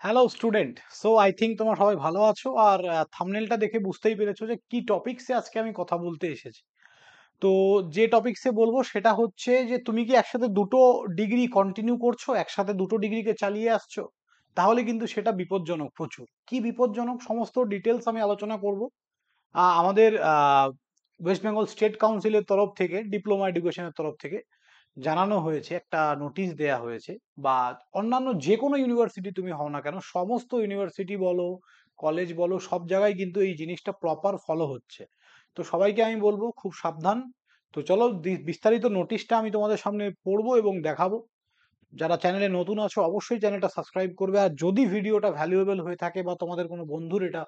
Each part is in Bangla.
Hello student. So I think তোমরা সবাই ভালো আছো আর থাম্বনেলটা দেখে বুঝতেই পেরেছো যে কি টপিকসে আজকে আমি কথা বলতে এসেছি। তো যে টপিকসে বলবো সেটা হচ্ছে যে তুমি কি একসাথে দুটো ডিগ্রি কন্টিনিউ করছো, একসাথে দুটো ডিগ্রিকে চালিয়ে আসছো, তাহলে কিন্তু সেটা বিপজ্জনক। প্রচুর কি বিপজ্জনক সমস্ত ডিটেলস আমি আলোচনা করব। আমাদের ওয়েস্ট বেঙ্গল স্টেট কাউন্সিলের তরফ থেকে, ডিপ্লোমা এডুকেশনের তরফ থেকে জানানো হয়েছে, একটা নোটিশ দেয়া হয়েছে। বা অন্যান্য যে কোনো ইউনিভার্সিটি তুমি হও না কেন, সমস্ত ইউনিভার্সিটি বলো, কলেজ বলো, সব জায়গায় কিন্তু এই জিনিসটা প্রপার ফলো হচ্ছে। তো সবাইকে আমি বলবো খুব সাবধান। তো চলো বিস্তারিত নোটিশটা আমি তোমাদের সামনে পড়বো এবং দেখাবো। যারা চ্যানেলে নতুন আছো অবশ্যই চ্যানেলটা সাবস্ক্রাইব করবে, আর যদি ভিডিওটা ভ্যালুয়েবল হয়ে থাকে বা তোমাদের কোনো বন্ধুর এটা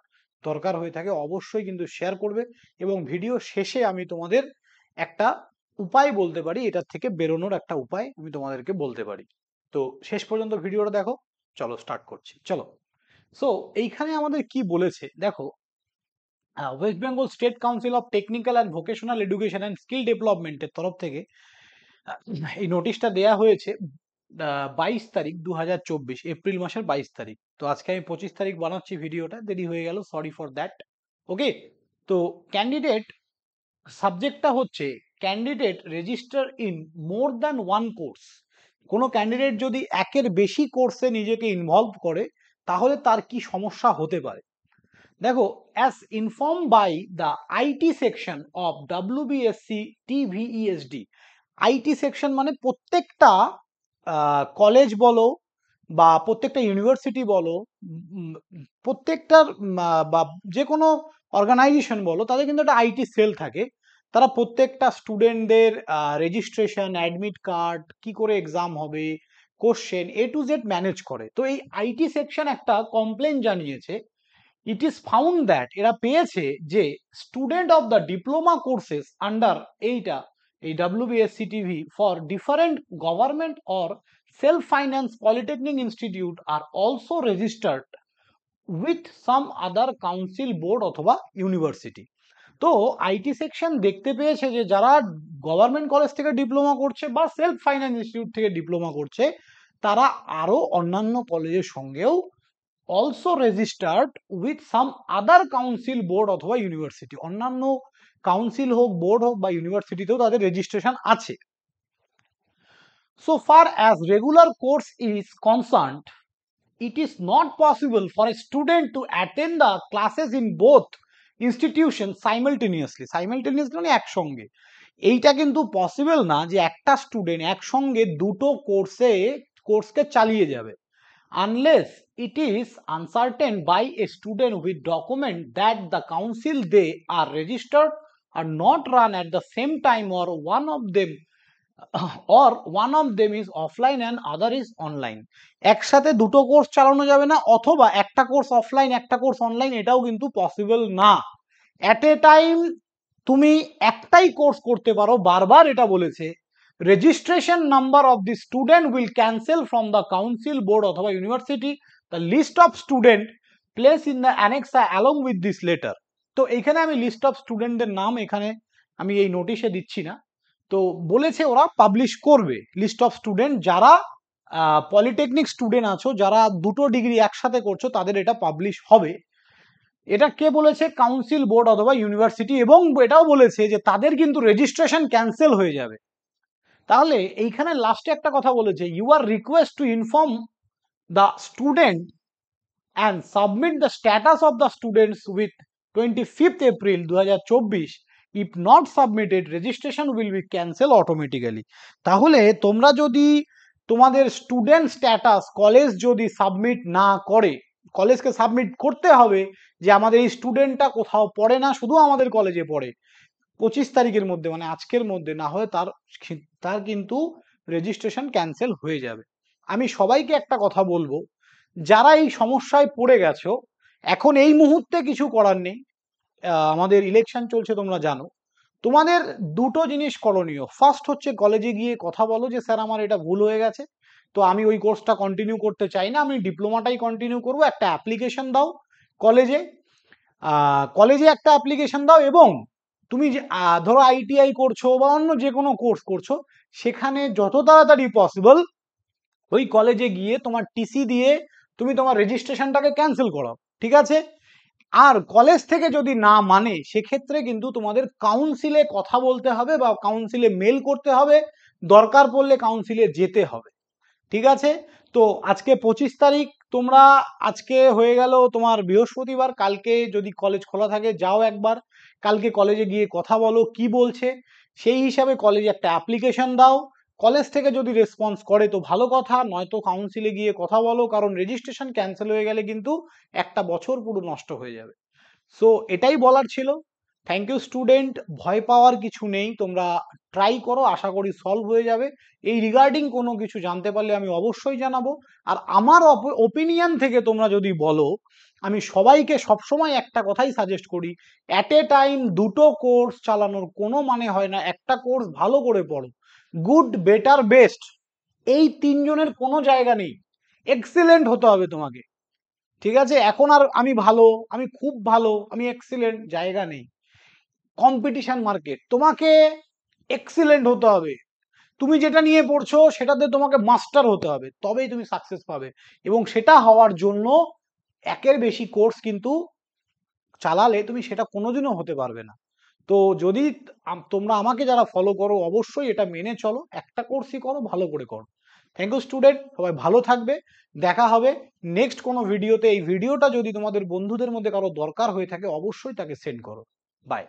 দরকার হয়ে থাকে অবশ্যই কিন্তু শেয়ার করবে। এবং ভিডিও শেষে আমি তোমাদের একটা উপায় বলতে পারি, এটার থেকে বেরোনোর একটা উপায় আমি তোমাদেরকে বলতে পারি। তো শেষ পর্যন্ত ভিডিওটা দেখো। চলো স্টার্ট করছি, চলো। সো এইখানে আমাদের কি বলেছে দেখো। West Bengal state council of technical and vocational education and skill ডেভেলপমেন্টের তরফ থেকে এই নোটিশটা দেয়া হয়েছে 22 তারিখ 2024, এপ্রিল মাসের 22 তারিখ। তো আজকে আমি 25 তারিখ বানাচ্ছি, ভিডিওটা দেরি হয়ে গেল, সরি ফর দ্যাট। ওকে। তো ক্যান্ডিডেট, সাবজেক্টটা হচ্ছে candidate register in more than one course. কোনো ক্যান্ডিডেট যদি একের বেশি কোর্সে নিজেকে ইনভলভ করে তাহলে তার কি সমস্যা হতে পারে। দেখো, as inform by the IT section of WBSC TVESD. IT section মানে প্রত্যেকটা কলেজ বলো বা প্রত্যেকটা ইউনিভার্সিটি বলো, উম, প্রত্যেকটার বা যে কোনো অর্গানাইজেশন বলো, তাদের কিন্তু একটা আইটি সেল থাকে। তারা প্রত্যেকটা স্টুডেন্টদের রেজিস্ট্রেশন, অ্যাডমিট কার্ড, কি করে এক্সাম হবে, question a to Z manage করে। তো এই আইটি সেকশন একটা কমপ্লেন জানিয়েছে। ইট ইজ ফাউন্ড দ্যাট, এরা পেয়েছে যে student of the diploma courses under এইটা, এই WBSCTV for different government or self finance polytechnic institute are also registered with some other council board অথবা ইউনিভার্সিটি। তো আইটি সেকশন দেখতে পেয়েছে যে যারা গভর্নমেন্ট কলেজ থেকে ডিপ্লোমা করছে বা সেলফ ফাইন্যান্স ইনস্টিটিউট থেকে ডিপ্লোমা করছে, তারা আরো অন্যান্য কলেজের সঙ্গেও also registered with some other council board অথবা ইউনিভার্সিটি, অন্যান্য কাউন্সিল হোক, বোর্ড হোক বা ইউনিভার্সিটিতেও তাদের রেজিস্ট্রেশন আছে। So far as regular course is concerned, it is not possible for a student to attend the classes in both institutions simultaneously. Simultaneously মানে একসঙ্গে। এইটা কিন্তু পসিবল না যে একটা স্টুডেন্ট একসঙ্গে দুটো কোর্সকে চালিয়ে যাবে, unless it is uncertain by a student with document that the council they are registered are not run at the same time, or one of them is offline and other is online. একসাথে দুটো কোর্স চালানো যাবে না, অথবা একটা কোর্স অফলাইন একটা কোর্স অনলাইন, এটাও কিন্তু পসিবল না। অ্যাট এ টাইম তুমি একটাই কোর্স করতে পারো, বারবার এটা বলেছে। Registration number of the student will cancel from the council board অথবা university the list of student place in the annexure along with this letter. তো এখানে আমি লিস্ট অফ স্টুডেন্টদের নাম এখানে আমি এই নোটিশে দিচ্ছি না। তো বলেছে ওরা পাবলিশ করবে লিস্ট অফ স্টুডেন্ট, যারা পলিটেকনিক স্টুডেন্ট আছো, যারা দুটো ডিগ্রি একসাথে করছো, তাদের এটা পাবলিশ হবে। এটা কে বলেছে? কাউন্সিল বোর্ড অথবা ইউনিভার্সিটি। এবং এটাও বলেছে যে তাদের কিন্তু রেজিস্ট্রেশন ক্যান্সেল হয়ে যাবে। তাহলে এইখানে লাস্টে একটা কথা বলেছে, you are request to inform the student and submit the status of the students with 25th April 2024। If not submitted registration will be cancel automatically. তাহলে তোমরা যদি তোমাদের স্টুডেন্ট স্ট্যাটাস কলেজ যদি সাবমিট না করে, কলেজকে সাবমিট করতে হবে যে আমাদের এই স্টুডেন্টটা কোথাও পড়ে না, শুধু আমাদের কলেজে পড়ে, 25 তারিখের মধ্যে মানে আজকের মধ্যে, না হয় তার তার কিন্তু রেজিস্ট্রেশন ক্যান্সেল হয়ে যাবে। আমি সবাইকে একটা কথা বলবো, যারা এই সমস্যায় পড়ে গেছো, এখন এই মুহূর্তে কিছু করার নেই। আমাদের ইলেকশন চলছে তোমরা জানো। তোমাদের দুটো জিনিস করণীয়। ফার্স্ট হচ্ছে কলেজে গিয়ে কথা বলো যে স্যার আমার এটা ভুল হয়ে গেছে, তো আমি ওই কোর্সটা কন্টিনিউ করতে চাই না, আমি ডিপ্লোমাটাই কন্টিনিউ করবো। একটা অ্যাপ্লিকেশন দাও কলেজে, কলেজে একটা অ্যাপ্লিকেশন দাও। এবং তুমি যে ধরো আইটিআই করছো বা অন্য যে কোনো কোর্স করছো, সেখানে যত তাড়াতাড়ি পসিবল ওই কলেজে গিয়ে তোমার টিসি দিয়ে তুমি তোমার রেজিস্ট্রেশনটাকে ক্যান্সেল করাও, ঠিক আছে? আর কলেজ থেকে যদি না মানে সেক্ষেত্রে কিন্তু তোমাদের কাউন্সিলে কথা বলতে হবে বা কাউন্সিলে মেল করতে হবে, দরকার পড়লে কাউন্সিলে যেতে হবে, ঠিক আছে? তো আজকে 25 তারিখ, তোমরা আজকে হয়ে গেল তোমার বৃহস্পতিবার, কালকে যদি কলেজ খোলা থাকে যাও একবার, কালকে কলেজে গিয়ে কথা বলো কি বলছে, সেই হিসাবে কলেজে একটা অ্যাপ্লিকেশন দাও। কলেজ থেকে যদি রেসপন্স করে তো ভালো কথা, নয়তো কাউন্সিলে গিয়ে কথা বলো, কারণ রেজিস্ট্রেশন ক্যান্সেল হয়ে গেলে কিন্তু একটা বছর পুরো নষ্ট হয়ে যাবে। সো এটাই বলার ছিল। থ্যাংক ইউ স্টুডেন্ট, ভয় পাওয়ার কিছু নেই, তোমরা ট্রাই করো, আশা করি সলভ হয়ে যাবে। এই রিগার্ডিং কোনো কিছু জানতে পারলে আমি অবশ্যই জানাবো। আর আমার ওপিনিয়ন থেকে তোমরা যদি বলো, আমি সবাইকে সবসময় একটা কথাই সাজেস্ট করি, অ্যাট এ টাইম দুটো কোর্স চালানোর কোনো মানে হয় না। একটা কোর্স ভালো করে পড়ো, গুড, বেটার, বেস্ট, এই তিনজনের কোনো জায়গা নেই, এক্সিলেন্ট হতে হবে তোমাকে, ঠিক আছে? এখন আর আমি ভালো, আমি খুব ভালো, আমি এক্সিলেন্ট জায়গা নেই। কম্পিটিশন মার্কেট, তোমাকে এক্সিলেন্ট হতে হবে। তুমি যেটা নিয়ে পড়ছো সেটাতে তোমাকে মাস্টার হতে হবে, তবেই তুমি সাকসেস পাবে। এবং সেটা হওয়ার জন্য একের বেশি কোর্স কিন্তু চালালে তুমি সেটা কোনোদিনও হতে পারবে না। তো যদি তোমরা আমাকে যারা ফলো করো অবশ্যই এটা মেনে চলো, একটা কোর্সই করো, ভালো করে করো। থ্যাংক ইউ স্টুডেন্ট, সবাই ভালো থাকবে। দেখা হবে নেক্সট কোনো ভিডিওতে। এই ভিডিওটা যদি তোমাদের বন্ধুদের মধ্যে কারো দরকার হয়ে থাকে অবশ্যই তাকে সেন্ড করো। বাই।